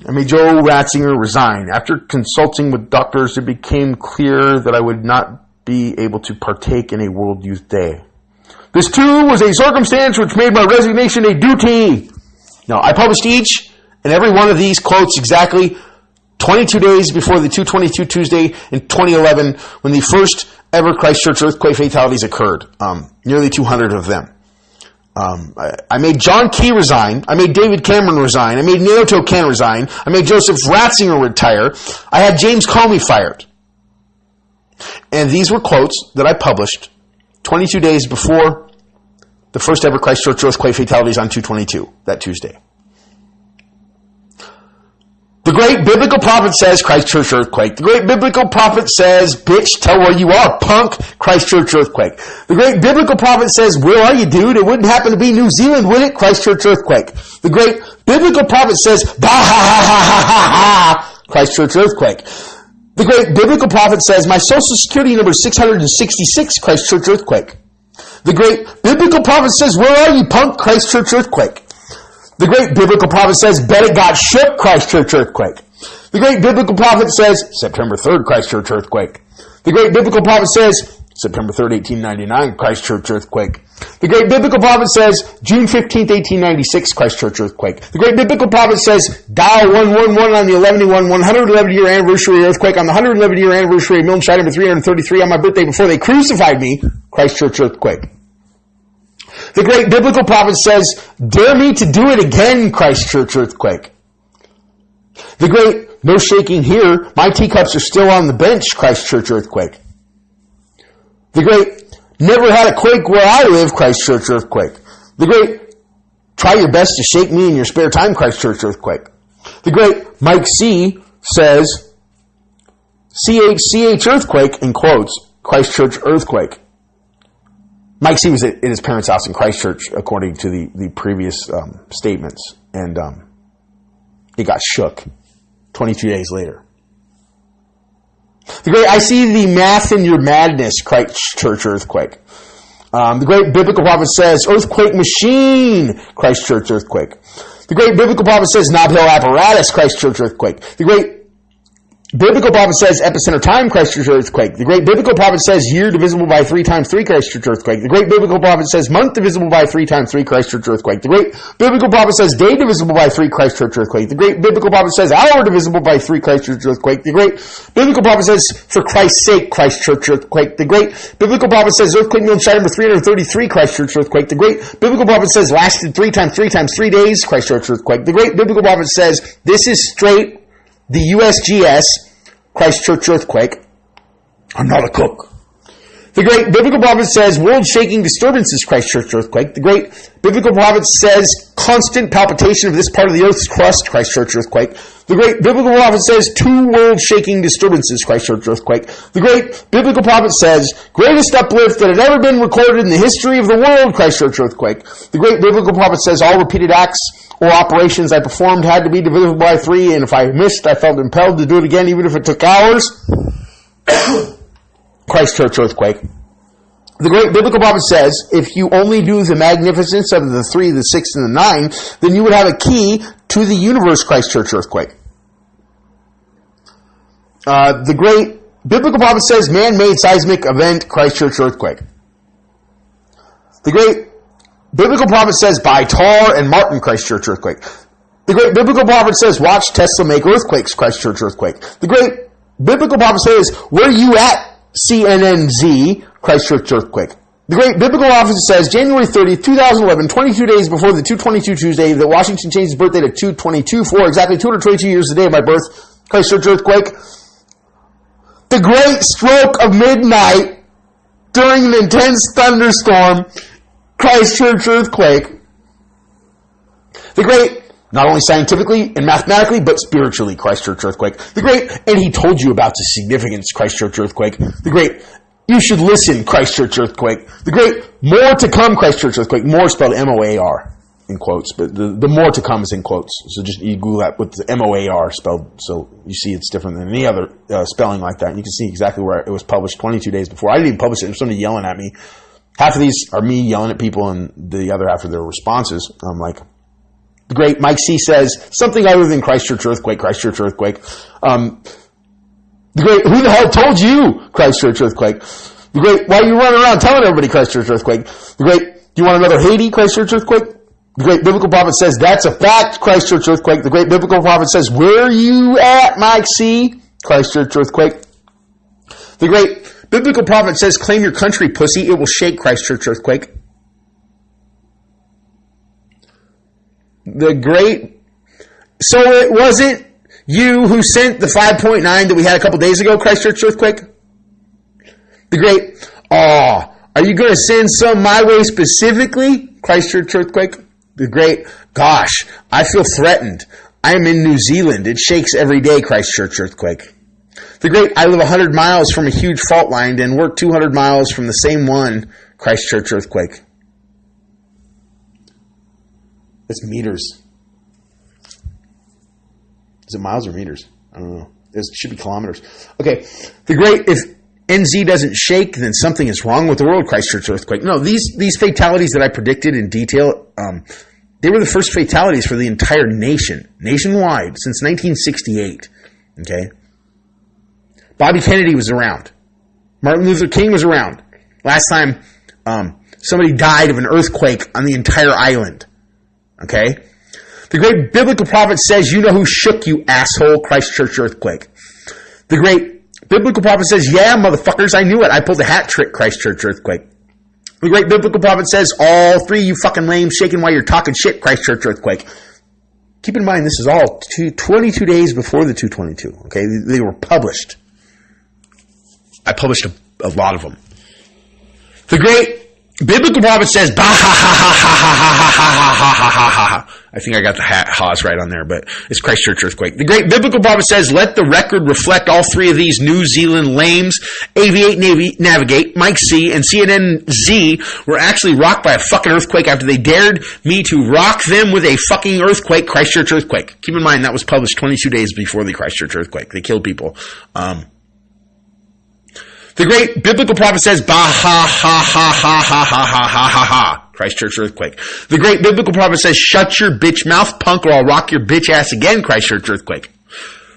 I made Joe Ratzinger resign. After consulting with doctors, it became clear that I would not be able to partake in a World Youth Day. This, too, was a circumstance which made my resignation a duty. Now, I published each and every one of these quotes exactly 22 days before the 2/22 Tuesday in 2011 when the first ever Christchurch earthquake fatalities occurred. Nearly 200 of them. I made John Key resign. I made David Cameron resign. I made Naoto Kan resign. I made Joseph Ratzinger retire. I had James Comey fired. And these were quotes that I published 22 days before the first ever Christchurch earthquake fatalities on 2/22, that Tuesday. The great biblical prophet says Christchurch earthquake. The great biblical prophet says, bitch, tell where you are, punk, Christchurch earthquake. The great biblical prophet says, where are you, dude? It wouldn't happen to be New Zealand, would it? Christchurch earthquake. The great biblical prophet says, bah ha ha ha ha ha ha, Christchurch earthquake. The great biblical prophet says, my social security number is 666, Christchurch earthquake. The great biblical prophet says, where are you, punk, Christchurch earthquake. The great biblical prophet says, bet it got shook, Christchurch earthquake. The great biblical prophet says, September 3rd, Christchurch earthquake. The great biblical prophet says, September 3rd, 1899, Christchurch earthquake. The great biblical prophet says, June 15th, 1896, Christchurch earthquake. The great biblical prophet says, dial 111 on the 111-year anniversary earthquake on the 111-year anniversary of Milton Schneider number 333 on my birthday before they crucified me, Christchurch earthquake. The great biblical prophet says, dare me to do it again, Christchurch earthquake. The great, no shaking here, my teacups are still on the bench, Christchurch earthquake. The great, never had a quake where I live, Christchurch earthquake. The great, try your best to shake me in your spare time, Christchurch earthquake. The great Mike C. says, CH earthquake, in quotes, Christchurch earthquake. Mike C. was at his parents' house in Christchurch, according to the previous statements, and it got shook 22 days later. The great, I see the math in your madness, Christchurch earthquake. The great biblical prophet says, earthquake machine, Christchurch earthquake. The great biblical prophet says, Nob Hill apparatus, Christchurch earthquake. The great biblical prophet says, epicenter time, Christchurch earthquake. The great biblical prophet says, year divisible by 3 times 3, Christchurch earthquake. The great biblical prophet says, month divisible by 3 times 3, Christchurch earthquake. The great biblical prophet says, day divisible by 3, Christchurch earthquake. The great biblical prophet says, hour divisible by 3, Christchurch earthquake. The great biblical prophet says, for Christ's sake, Christchurch earthquake. The great biblical prophet says, earthquake Milton Schneider number 333, Christchurch earthquake. The great biblical prophet says, lasted 3 times 3 days, Christchurch earthquake. The great biblical prophet says, this is straight, the USGS, Christchurch earthquake. I'm not a cook. The great biblical prophet says, world-shaking disturbances, Christchurch earthquake. The great biblical prophet says, constant palpitation of this part of the earth's crust, Christchurch earthquake. The great biblical prophet says, 2 world-shaking disturbances, Christchurch earthquake. The great biblical prophet says, greatest uplift that had ever been recorded in the history of the world, Christchurch earthquake. The great biblical prophet says, all repeated acts or operations I performed had to be divisible by 3, and if I missed, I felt impelled to do it again, even if it took hours. Christchurch earthquake. The great biblical prophet says, if you only do the magnificence of the 3, the 6, and the 9, then you would have a key to the universe, Christchurch earthquake. The great biblical prophet says, man-made seismic event, Christchurch earthquake. The great biblical prophet says, by Tar and Martin, Christchurch earthquake. The great biblical prophet says, watch Tesla make earthquakes, Christchurch earthquake. The great biblical prophet says, where you at, CNNZ, Christchurch earthquake. The great biblical prophet says, January 30th, 2011, 22 days before the 2/22 Tuesday, that Washington changed his birthday to 2/22 for exactly 222 years the day of my birth, Christchurch earthquake. The great stroke of midnight during an intense thunderstorm, Christchurch earthquake. The great, not only scientifically and mathematically, but spiritually, Christchurch earthquake. The great, and he told you about the significance, Christchurch earthquake. The great, you should listen, Christchurch earthquake. The great, more to come, Christchurch earthquake. More spelled M-O-A-R in quotes, but the more to come is in quotes. So just you Google that with the M-O-A-R spelled, so you see it's different than any other spelling like that. And you can see exactly where it was published 22 days before. I didn't even publish it. There's somebody yelling at me. Half of these are me yelling at people, and the other half are their responses. I'm like, The great Mike C says something other than Christchurch earthquake, Christchurch earthquake. The great, who the hell told you Christchurch earthquake? The great, why are you running around telling everybody Christchurch earthquake? The great, do you want another Haiti Christchurch earthquake? The great biblical prophet says, that's a fact, Christchurch earthquake. The great biblical prophet says, where are you at, Mike C? Christchurch earthquake. The great biblical prophet says, claim your country, pussy. It will shake, Christchurch earthquake. The great, so it wasn't you who sent the 5.9 that we had a couple days ago, Christchurch earthquake? The great, are you going to send some my way specifically, Christchurch earthquake? The great, gosh, I feel threatened. I am in New Zealand. It shakes every day, Christchurch earthquake. The great, I live 100 miles from a huge fault line and work 200 miles from the same one, Christchurch earthquake. It's meters. Is it miles or meters? I don't know. It should be kilometers. Okay. The great, if NZ doesn't shake, then something is wrong with the world, Christchurch earthquake. No, these fatalities that I predicted in detail, they were the first fatalities for the entire nation, nationwide, since 1968. Okay? Bobby Kennedy was around. Martin Luther King was around. Last time somebody died of an earthquake on the entire island. Okay? The great biblical prophet says, you know who shook you, asshole, Christchurch earthquake. The great biblical prophet says, yeah, motherfuckers, I knew it. I pulled a hat trick, Christchurch earthquake. The great biblical prophet says, all three you fucking lame shaking while you're talking shit, Christchurch earthquake. Keep in mind, this is all 22 days before the 222. Okay? They were published. I published a lot of them. The great biblical prophet says, bah, ha, ha, ha, ha, ha, ha, ha, ha, ha, ha, ha. I think I got the ha's right on there, but it's Christchurch earthquake. The great biblical prophet says, let the record reflect all three of these New Zealand lames, Aviate, Navigate, Mike C, and CNN Z were actually rocked by a fucking earthquake after they dared me to rock them with a fucking earthquake, Christchurch earthquake. Keep in mind, that was published 22 days before the Christchurch earthquake. They killed people. The great biblical prophet says, bah, ha, ha, ha, ha, ha, ha, ha, ha, ha, ha. Christchurch earthquake. The great biblical prophet says, shut your bitch mouth, punk, or I'll rock your bitch ass again, Christchurch earthquake.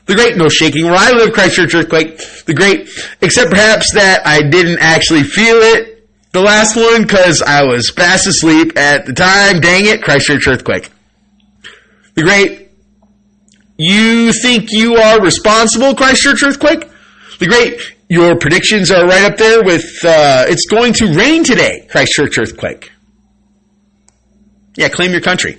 The great, no shaking where I live, Christchurch earthquake. The great, except perhaps that I didn't actually feel it, the last one, because I was fast asleep at the time, dang it, Christchurch earthquake. The great, you think you are responsible, Christchurch earthquake? The great, your predictions are right up there with, it's going to rain today, Christchurch earthquake. Yeah, claim your country.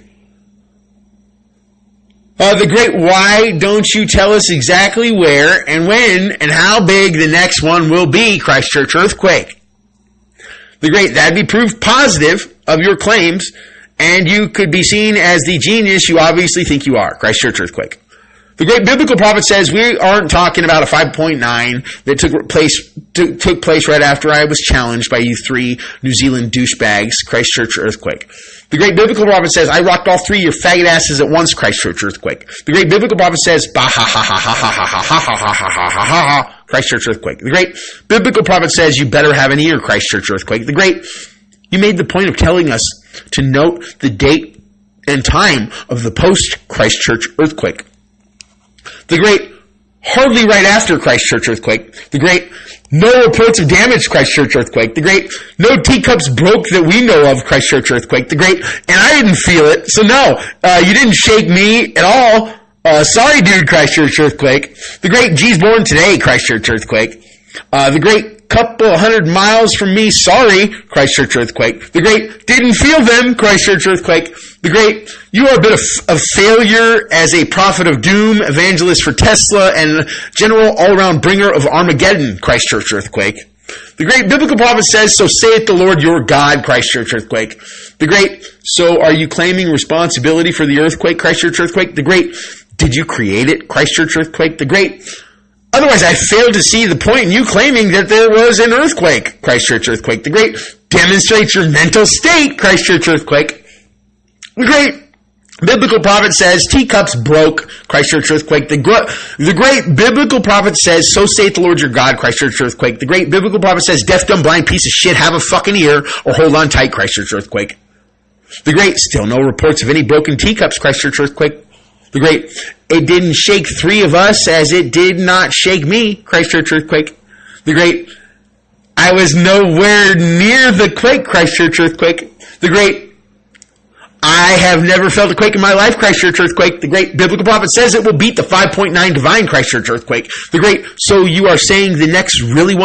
The great, why don't you tell us exactly where and when and how big the next one will be, Christchurch earthquake? The great, that'd be proof positive of your claims, and you could be seen as the genius you obviously think you are, Christchurch earthquake. The great biblical prophet says we aren't talking about a 5.9 that took place right after I was challenged by you three New Zealand douchebags, Christchurch earthquake. The great biblical prophet says, I rocked all three of your faggot asses at once, Christchurch earthquake. The great biblical prophet says, bah, ha, ha, ha, ha, ha, ha, ha, ha, ha, ha, ha, ha, ha, Christchurch earthquake. The great biblical prophet says, you better have an ear, Christchurch earthquake. The great, you made the point of telling us to note the date and time of the post-Christchurch earthquake. The great, hardly right after Christchurch earthquake. The great, no reports of damage, Christchurch earthquake. The great, no teacups broke that we know of, Christchurch earthquake. The great, and I didn't feel it, so no, you didn't shake me at all. Sorry, dude, Christchurch earthquake. The great, G's born today, Christchurch earthquake. The great, couple 100 miles from me, sorry, Christchurch earthquake. The great, didn't feel them, Christchurch earthquake. The great, you are a bit of failure as a prophet of doom, evangelist for Tesla, and general all-around bringer of Armageddon, Christchurch earthquake. The great biblical prophet says, so saith the Lord your God, Christchurch earthquake. The great, so are you claiming responsibility for the earthquake, Christchurch earthquake? The great, did you create it, Christchurch earthquake? The great, otherwise I fail to see the point in you claiming that there was an earthquake, Christchurch earthquake. The great, demonstrates your mental state, Christchurch earthquake. The great biblical prophet says, teacups broke, Christchurch earthquake. The great biblical prophet says, so saith the Lord your God, Christchurch earthquake. The great biblical prophet says, deaf, dumb, blind piece of shit, have a fucking ear, or hold on tight, Christchurch earthquake. The great, still no reports of any broken teacups, Christchurch earthquake. The great, it didn't shake 3 of us as it did not shake me, Christchurch earthquake. The great, I was nowhere near the quake, Christchurch earthquake. The great, I have never felt a quake in my life, Christchurch earthquake. The great biblical prophet says it will beat the 5.9 divine Christchurch earthquake. The great, so you are saying the next really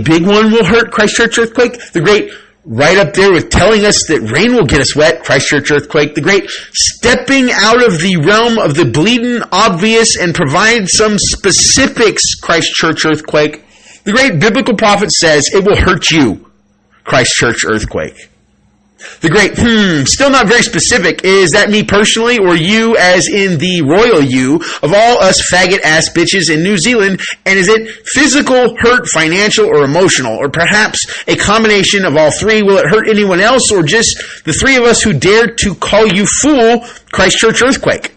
big one will hurt, Christchurch earthquake? The great, right up there with telling us that rain will get us wet, Christchurch earthquake. The great, stepping out of the realm of the bleeding obvious and provide some specifics, Christchurch earthquake. The great biblical prophet says it will hurt you, Christchurch earthquake. The great, still not very specific. Is that me personally or you as in the royal you of all us faggot ass bitches in New Zealand? And is it physical, hurt, financial, or emotional? Or perhaps a combination of all 3? Will it hurt anyone else or just the 3 of us who dared to call you fool, Christchurch earthquake?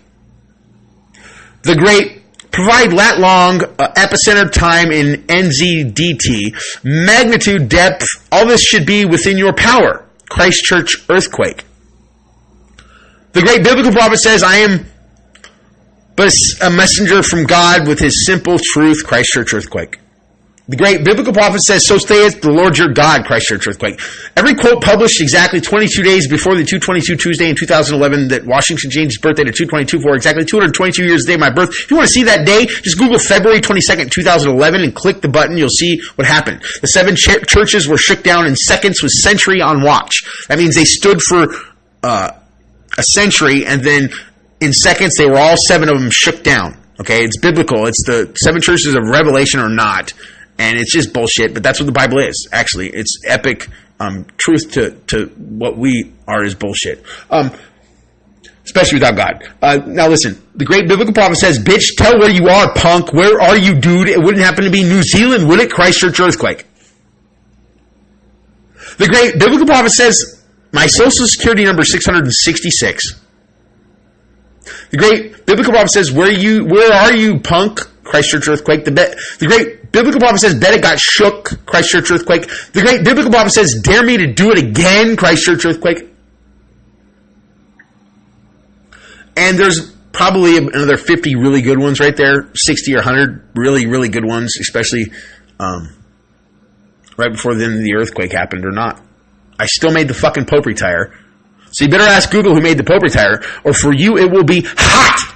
The great, provide lat long, epicenter time in NZDT, magnitude, depth, all this should be within your power, Christchurch earthquake. The great biblical prophet says, I am but a messenger from God with his simple truth, Christchurch earthquake. The great biblical prophet says, so saith the Lord your God, Christchurch earthquake. Every quote published exactly 22 days before the 2/22 Tuesday in 2011 that Washington changed his birthday to 2/22 for exactly 222 years the day of my birth. If you want to see that day, just Google February 22nd, 2011 and click the button. You'll see what happened. The 7 churches were shook down in seconds with century on watch. That means they stood for a century and then in seconds they were all 7 of them shook down. Okay, it's biblical. It's the 7 churches of Revelation or not. And it's just bullshit, but that's what the Bible is, actually. It's epic truth to what we are is bullshit. Especially without God. Now listen, the great biblical prophet says, bitch, tell where you are, punk. Where are you, dude? It wouldn't happen to be New Zealand, would it? Christchurch earthquake. The great biblical prophet says, my social security number is 666. The great biblical prophet says, where are you, punk? Christchurch earthquake. The great biblical prophet says, bet it got shook, Christchurch earthquake. The great biblical prophet says, dare me to do it again, Christchurch earthquake. And there's probably another 50 really good ones right there, 60 or 100 really, really good ones, especially right before the earthquake happened or not. I still made the fucking Pope retire. So you better ask Google who made the Pope retire, or for you it will be hot.